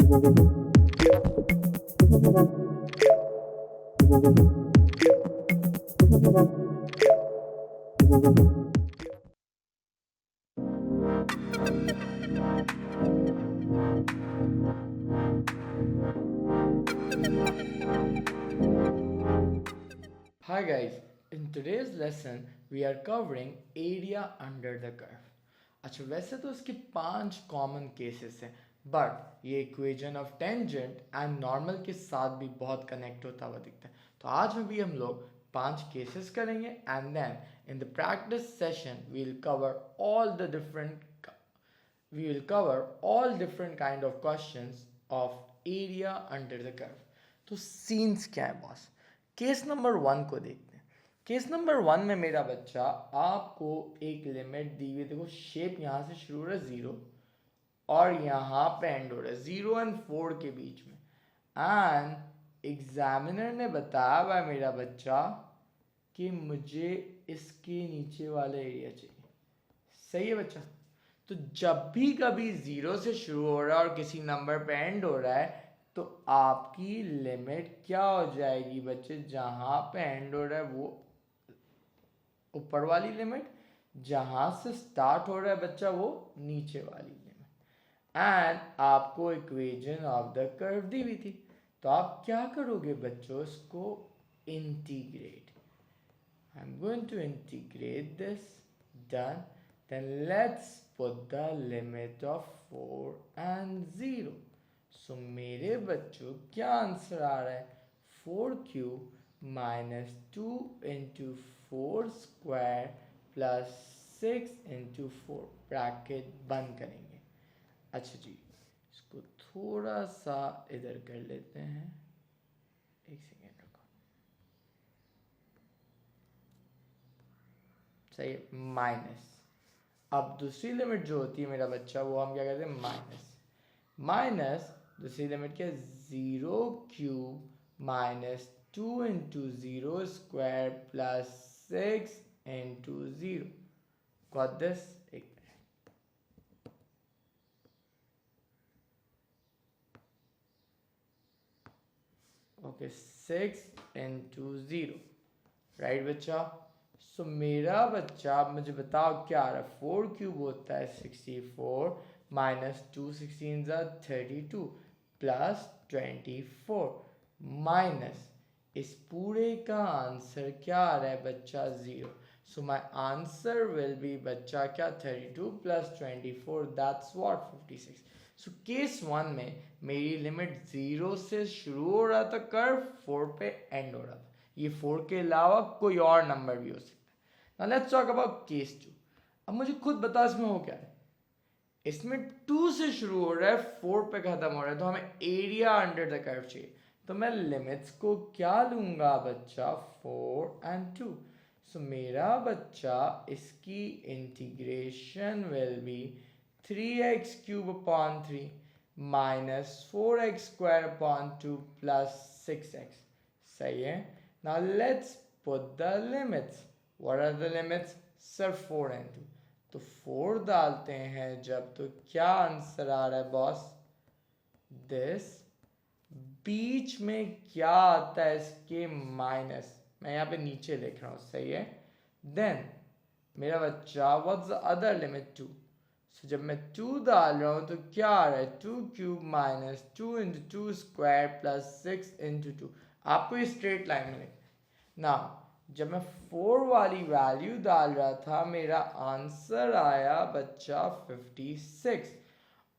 Hi guys, in today's lesson we are covering area under the curve. अच्छा वैसे तो इसके 5 कॉमन केसेस हैं बट ये equation of tangent and normal के साथ भी बहुत कनेक्ट होता हुआ दिखता है। तो आज भी हम लोग 5 केसेस करेंगे and then in the practice session we will cover all the different we will cover all different kind of questions of area under the curve. तो सीन्स क्या है बॉस? केस नंबर 1 को देखते हैं। केस नंबर 1 में मेरा बच्चा आपको एक लिमिट दी हुई, देखो शेप यहाँ से शुरू हो रहा है 0 और यहाँ पे एंड हो रहा है 0 एंड 4 के बीच में, एंड एग्जामिनर ने बताया हुआ मेरा बच्चा कि मुझे इसके नीचे वाला एरिया चाहिए। सही है बच्चा? तो जब भी कभी 0 से शुरू हो रहा है और किसी नंबर पे एंड हो रहा है तो आपकी लिमिट क्या हो जाएगी बच्चे? जहां पे एंड हो रहा है वो ऊपर वाली लिमिट, जहां से स्टार्ट हो रहा है बच्चा वो नीचे वाली लिमिट। एंड आपको इक्वेशन ऑफ द कर्व दी हुई थी, तो आप क्या करोगे बच्चों? इसको integrate. I am going to integrate this. Done. Then let's put the limit of 4 and 0. So मेरे बच्चों क्या आंसर आ रहा है? 4 cube minus 2 into 4 square plus 6 into 4, bracket बंद करेंगे। अच्छा जी, इसको थोड़ा सा इधर कर लेते हैं, एक सेकेंड रुको। सही है, माइनस। अब दूसरी लिमिट जो होती है मेरा बच्चा वो हम क्या कहते हैं? माइनस। माइनस दूसरी लिमिट क्या है? 0 cube minus 2 into 0 square plus 6 into 0। Got this? एक ओके, 6 इंटू 0, राइट बच्चा? सो मेरा बच्चा मुझे बताओ क्या आ रहा है? 4 क्यूब होता है 64 माइनस 2 16 32 प्लस 24 माइनस इस पूरे का आंसर क्या आ रहा है बच्चा? 0। So my answer will be बच्चा क्या? 32 plus 24, that's what? 56। So case 1 में मेरी लिमिट 0 से शुरू हो रहा था कर्व, 4 पे एंड हो रहा था। ये 4 के अलावा कोई और नंबर भी हो सकता है। Now let's talk about case 2. अब मुझे खुद बता इसमें हो क्या है? इसमें 2 से शुरू हो रहा है, 4 पे खत्म हो रहा है, तो हमें एरिया अंडर द कर्व चाहिए। तो मैं लिमिट्स को क्या लूंगा बच्चा? 4 एंड 2। सो मेरा बच्चा इसकी integration will be 3x cube upon 3 minus 4x square upon 2 plus 6x। सही है? Now let's put the limits. What are the limits? Sir 4 and 2। तो 4 डालते हैं जब, तो क्या आंसर आ रहा है बॉस? दिस। बीच में क्या आता है इसके? माइनस। मैं यहाँ पे नीचे लिख रहा हूँ, सही है? देन मेरा बच्चा व्हाट्स द अदर लिमिट? 2। सो जब मैं 2 डाल रहा हूँ तो क्या आ रहा है? 2 cube minus 2 into 2 square plus 6 into 2। आपको ये स्ट्रेट लाइन में लिखना। नाउ जब मैं 4 वाली वैल्यू डाल रहा था मेरा आंसर आया बच्चा 56,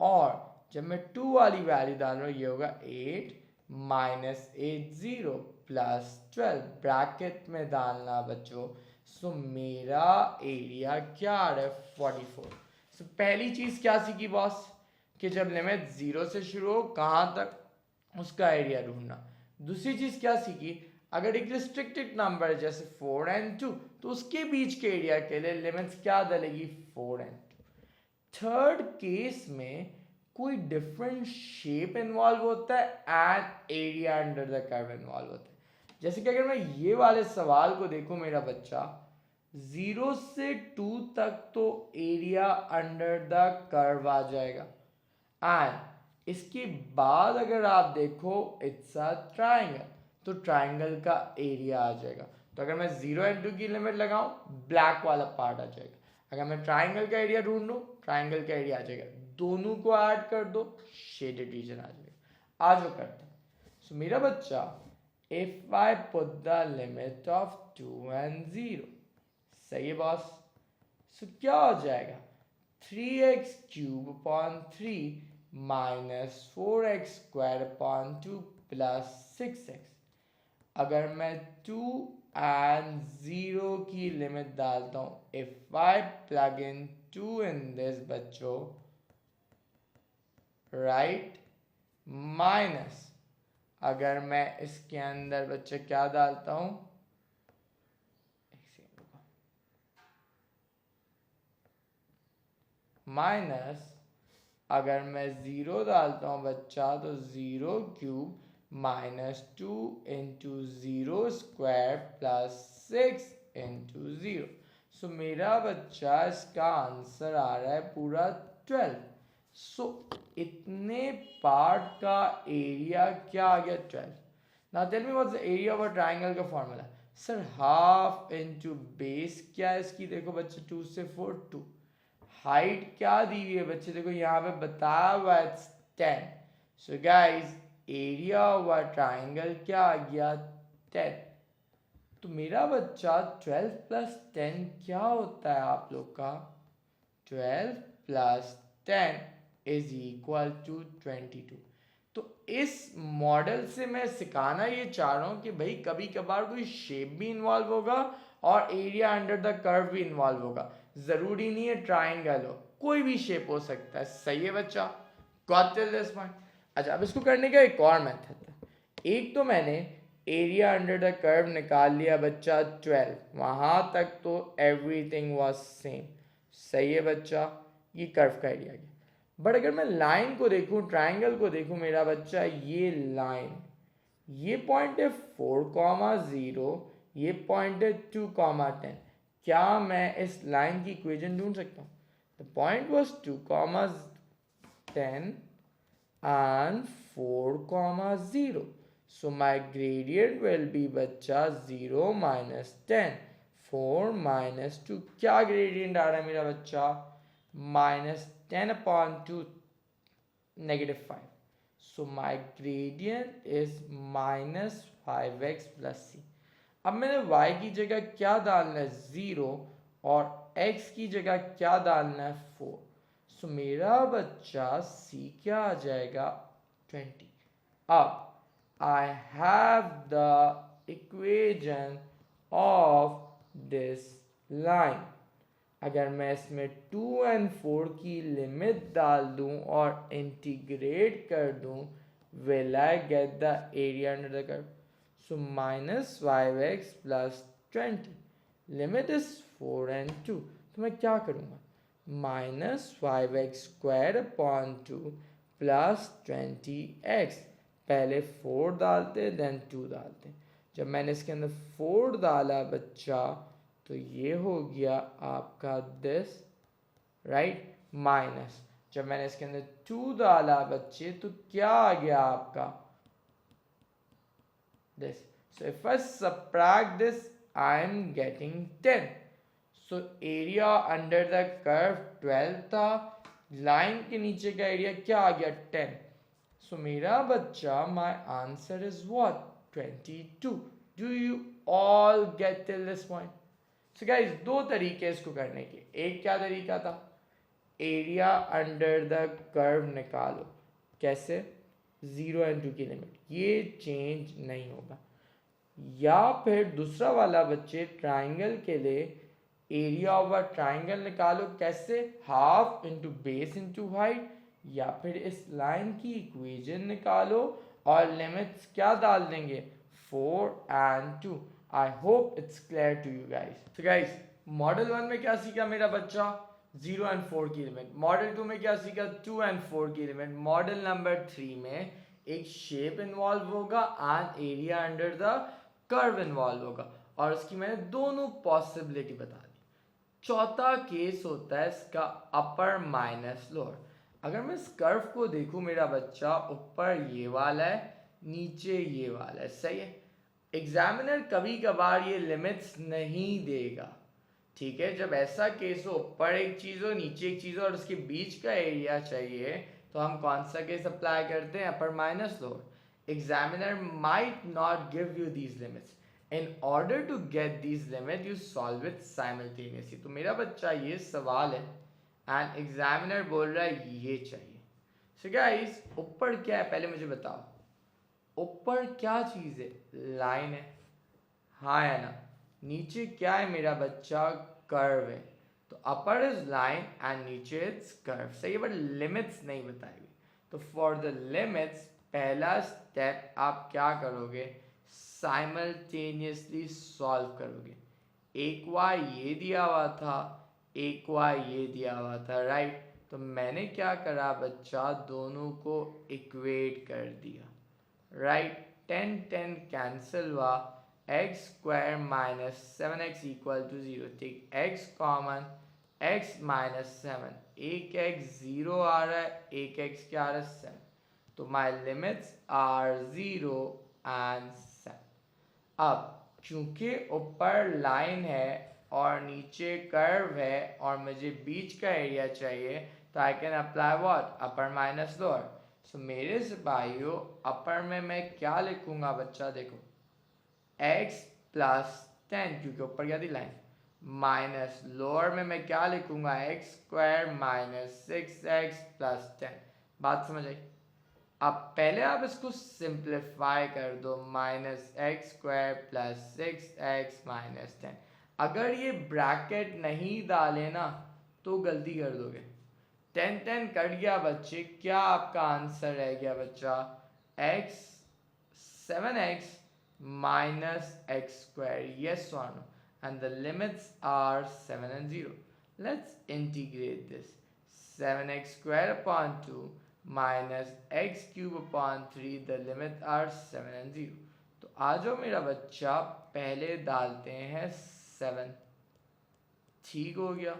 और जब मैं 2 वाली वैल्यू डाल रहा हूँ ये होगा 8 माइनस 80 प्लस 12, ब्रैकेट में डालना बच्चों। सो मेरा एरिया क्या आ रहा है? 44। सो पहली चीज़ क्या सीखी बॉस? कि जब लिमिट 0 से शुरू हो कहाँ तक उसका एरिया ढूंढना। दूसरी चीज़ क्या सीखी? अगर एक रिस्ट्रिक्टेड नंबर है जैसे 4 एंड 2, तो उसके बीच के एरिया के लिए लिमिट्स क्या डलेगी? 4 एंड 2। थर्ड केस में कोई डिफरेंट शेप इन्वॉल्व होता है and area under the curve involve होता है। जैसे कि अगर मैं ये वाले सवाल को देखूं मेरा बच्चा, 0 से 2 तक तो एरिया अंडर द कर्व आ जाएगा, एंड इसके बाद अगर आप देखो इट्स अ ट्राइंगल, तो ट्राइंगल का एरिया आ जाएगा। तो अगर मैं 0 and 2 की लिमिट लगाऊं, ब्लैक वाला पार्ट आ जाएगा। अगर मैं ट्राइंगल का एरिया ढूंढूं, ट्राइंगल का एरिया आ जाएगा। दोनों को ऐड कर दो, शेडेड रीजन आ जाएगा। आज वो करते हैं। सो मेरा बच्चा, if I put the limit of 2 and 0, सही है बॉस। सो क्या हो जाएगा, 3x cube upon 3 minus 4x square upon 2 plus 6x। अगर मैं 2 and 0 की लिमिट डालता हूँ, if I plug in 2 in this बच्चों, राइट, माइनस अगर मैं इसके अंदर बच्चे क्या डालता हूँ, माइनस अगर मैं 0 डालता हूँ बच्चा, तो 0 cube minus 2 into 0 square plus 6 into 0। सो मेरा बच्चा इसका आंसर आ रहा है पूरा 12। सो इतने पार्ट का एरिया क्या आ गया, 12। Now tell me what's the area of a triangle का formula. Sir half into base क्या है इसकी, देखो बच्चे 2 से 4 2। हाइट क्या दी हुई है बच्चे, देखो यहाँ पे बताया हुआ है 10। So guys area of a triangle क्या आ गया, 10। तो मेरा बच्चा 12 प्लस 10 क्या होता है आप लोग का, 12 प्लस 10 इज इक्वल टू 22। तो इस मॉडल से मैं सिखाना ये चाह रहा हूँ कि भाई कभी कभार कोई शेप भी इन्वॉल्व होगा और एरिया अंडर द कर्व भी इन्वॉल्व होगा। जरूरी नहीं है ट्राइंगल हो, कोई भी शेप हो सकता है। सही है बच्चा, गॉट टिल दिस पॉइंट। अच्छा, अब इसको करने का एक और मेथड है। एक तो मैंने एरिया अंडर द कर्व निकाल लिया बच्चा 12, वहां तक तो एवरीथिंग वाज सेम। सही है बच्चा, ये कर्व का एरिया गया। बट अगर मैं लाइन को देखूं, ट्राइंगल को देखूं मेरा बच्चा, ये लाइन, ये पॉइंट है 4,0, ये पॉइंट है 2,10। क्या मैं इस लाइन की इक्वेशन ढूंढ सकता हूँ? The point was 2,10 and 4,0. So my gradient will be बच्चा 0 minus 10, 4 minus 2। क्या ग्रेडियंट आ रहा है मेरा बच्चा, -10 upon 2, -5। So my gradient is -5x plus c। अब मैंने y की जगह क्या डालना है, 0, और x की जगह क्या डालना है, 4। सो मेरा बच्चा c क्या आ जाएगा, 20। अब I have the equation of this line। अगर मैं इसमें 2 and 4 की लिमिट डाल दूं और इंटीग्रेट कर दूं, will I get the area under the curve? So minus 5x plus 20, limit is 4 and 2। तो मैं क्या करूँगा, minus 5x square upon 2 plus 20x। पहले 4 डालते देन 2 डालते। जब मैंने इसके अंदर 4 डाला बच्चा, तो ये हो गया आपका दिस, राइट, माइनस जब मैंने इसके अंदर 2 डाला बच्चे, तो क्या आ गया आपका, this. So if I subtract this, I am getting 10। So area under the curve 12 था, लाइन के नीचे का एरिया क्या आ गया, 10। सो मेरा बच्चा, my answer is what, 22। Do you all get till this point? So guys, दो तरीके इसको करने के। एक क्या तरीका था, एरिया अंडर द कर्व निकालो। कैसे, 0 and 2 की लिमिट, ये चेंज नहीं होगा। या फिर दूसरा वाला बच्चे, ट्राइंगल के लिए एरिया ऑफ अ ट्राइंगल निकालो। कैसे, half into base into height. या फिर इस लाइन की इक्वेशन निकालो और लिमिट्स क्या डाल देंगे, 4 and 2। I hope it's clear to you guys. तो गाइस, मॉडल 1 में क्या सीखा मेरा बच्चा, 0 and 4 की लिमिट। मॉडल 2 में क्या सीखा, 2 and 4 की लिमिट। मॉडल नंबर 3 में एक शेप इन्वॉल्व होगा and area under the curve involve होगा, और उसकी मैंने दोनों पॉसिबिलिटी बता दी। चौथा केस होता है इसका अपर माइनस लोअर। अगर मैं इस कर्व को देखूं मेरा बच्चा, ऊपर ये वाला है, नीचे ये वाला है, सही है। एग्जामिनर कभी कभार ये लिमिट्स नहीं देगा, ठीक है। जब ऐसा केस हो, ऊपर एक चीज़ हो, नीचे एक चीज़ हो और उसके बीच का एरिया चाहिए, तो हम कौन सा केस अप्लाई करते हैं? Upper minus lower. Examiner might not give you these limits. In order to get these limit you solve it simultaneously. तो मेरा बच्चा ये सवाल है एंड एग्जामिनर बोल रहा है ये चाहिए। सो गाइस, ऊपर क्या है पहले मुझे बताओ, ऊपर क्या चीज़ है? लाइन है, हाँ या ना? नीचे क्या है मेरा बच्चा? कर्व है। तो अपर इज लाइन एंड नीचे इज कर्व, सही है, बट लिमिट्स नहीं बताएगी। तो फॉर द लिमिट्स पहला स्टेप आप क्या करोगे? साइमल्टेनियसली सॉल्व करोगे। एक वाई ये दिया हुआ था, एक वाई ये दिया हुआ था, राइट। तो मैंने क्या करा बच्चा? दोनों को इक्वेट कर दिया, राइट। 10 कैंसिल हुआ, x square minus 7x equal to 0। ठीक, x कॉमन, x माइनस 7, एक x 0 आ रहा है, एक x क्या आ रहा है? 7। तो माई लिमिट्स आर 0 एंड 7। अब क्योंकि ऊपर लाइन है और नीचे कर्व है और मुझे बीच का एरिया चाहिए, तो I can apply what? Upper minus lower. So मेरे सिपाहियों, अपर में मैं क्या लिखूंगा बच्चा? देखो, x प्लस 10, क्योंकि ऊपर क्या थी? लाइन। माइनस लोअर में मैं क्या लिखूंगा? X square minus 6x plus 10। बात समझ आई? अब पहले आप इसको सिंप्लीफाई कर दो, minus x square plus 6x minus 10। अगर ये ब्रैकेट नहीं डाले ना तो गलती कर दोगे। 10 कट गया बच्चे, क्या आपका आंसर रह गया बच्चा? x 7x minus x square, yes or no? And the limits are 7 and 0. Let's integrate this. 7x square upon 2 minus x cube upon 3, the limit are 7 and 0. तो आ जाओ मेरा बच्चा, पहले डालते हैं 7, ठीक हो गया।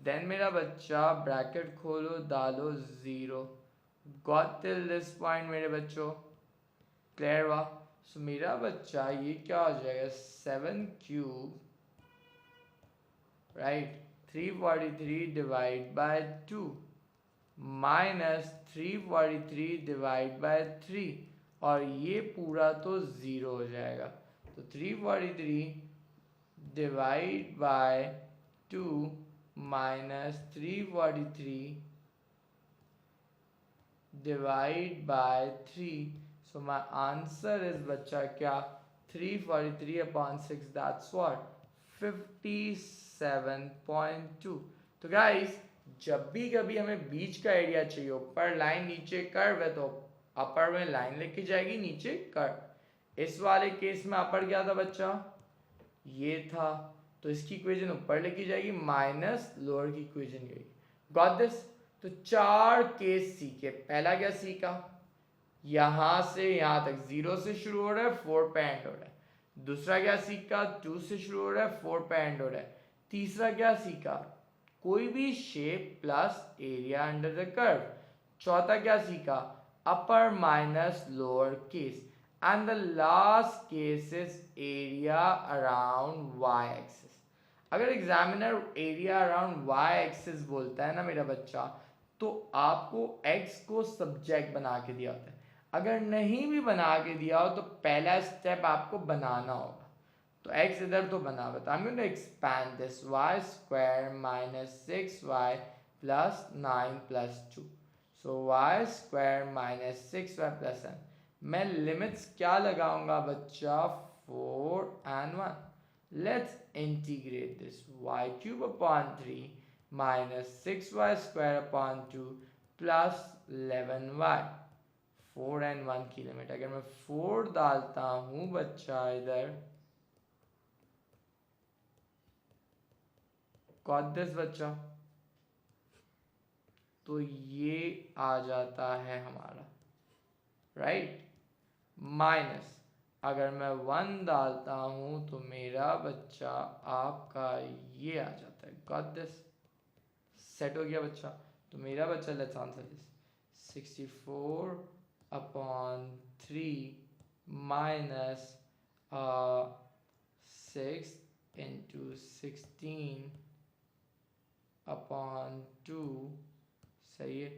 देन मेरा बच्चा ब्रैकेट खोलो, डालो 0। गॉट टिल दिस पॉइंट मेरे बच्चों? क्लियर हुआ? सो मेरा बच्चा ये क्या हो जाएगा? 7 cube, right, 343 divide by 2 minus 343 divide by 3, और ये पूरा तो 0 हो जाएगा। तो 343 divide by 2 minus 343 divide by 3। So my answer is बच्चा क्या? 343 upon 6, that's what? 57.2। तो गाइस, जब भी कभी हमें बीच का एरिया चाहिए, ऊपर लाइन नीचे कर्व है, तो अपर में लाइन लिखी जाएगी, नीचे कर्व। इस वाले केस में अपर क्या था बच्चा? ये था, तो इसकी इक्वेशन ऊपर लिखी जाएगी, माइनस लोअर की इक्वेशन ये। Got this? तो 4 केस सीखे। पहला क्या सीखा? यहां से यहां तक 0 से शुरू हो रहा है, 4 पे एंड हो रहा है। दूसरा क्या सीखा? 2 से शुरू हो रहा है, 4 पे एंड हो रहा है। तीसरा क्या सीखा? कोई भी shape plus area under the curve. चौथा क्या सीखा? Upper minus lower case. And the last case is area around Y axis. अगर examiner area around Y axis बोलता है ना मेरा बच्चा, तो आपको x को सब्जेक्ट बना के दिया होता है। अगर नहीं भी बना के दिया हो तो पहला स्टेप आपको बनाना होगा। तो x इधर तो बना हुआ था, I am going to expand this, y square minus 6y plus 9 plus 2। So y square minus 6y plus 9। मैं लिमिट्स क्या लगाऊंगा बच्चा? 4 and 1। Let's integrate this, y cube upon 3 minus 6y square upon 2 plus 11y। 4 and 1 की limit, अगर मैं 4 डालता हूं बच्चा इधर, गॉट दिस बच्चा? तो ये आ जाता है हमारा, राइट। माइनस अगर मैं 1 डालता हूं तो मेरा बच्चा आपका ये आ जाता है। Got this? सेट हो गया बच्चा? तो मेरा बच्चा let's answer this 64 upon 3 minus 6 into 16 upon 2 सही है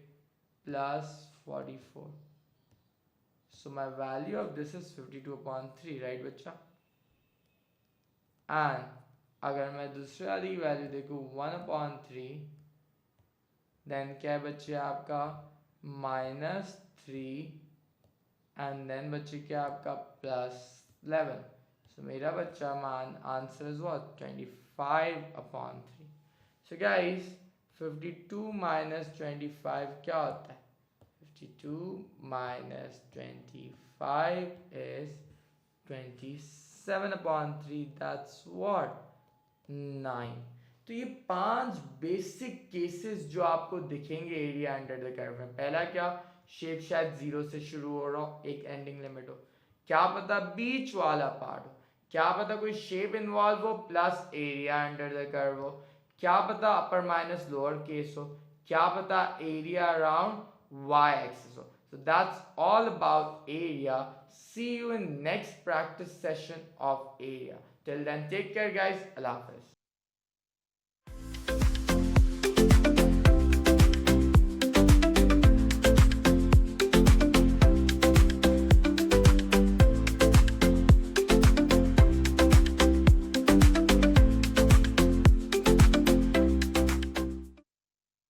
plus 44. So my value of this is 52 upon 3, right बच्चा? And अगर मैं दूसरे वाली की वैल्यू देखूँ 1 upon 3 देन क्या है बच्चे आपका -3 एंड देन बच्चे क्या आपका +11. सो मेरा बच्चा answer is what 25 upon 3. So guys 52 minus 25 क्या होता है 52 minus 25 is 27 upon 3. That's what 9. तो ये 5 बेसिक केसेस जो आपको दिखेंगे एरिया अंडर द कर्व में. पहला क्या शेप शायद 0 से शुरू हो रहा हो, एक एंडिंग लिमिट हो, क्या पता बीच वाला पार्ट हो, क्या पता कोई शेप इन्वॉल्व हो plus area under the curve हो, क्या पता अपर माइनस लोअर केस हो, क्या पता एरिया अराउंड y एक्सिस हो. So that's all about area. See you in next practice session of area. Till then, take care guys. Allah Hafiz.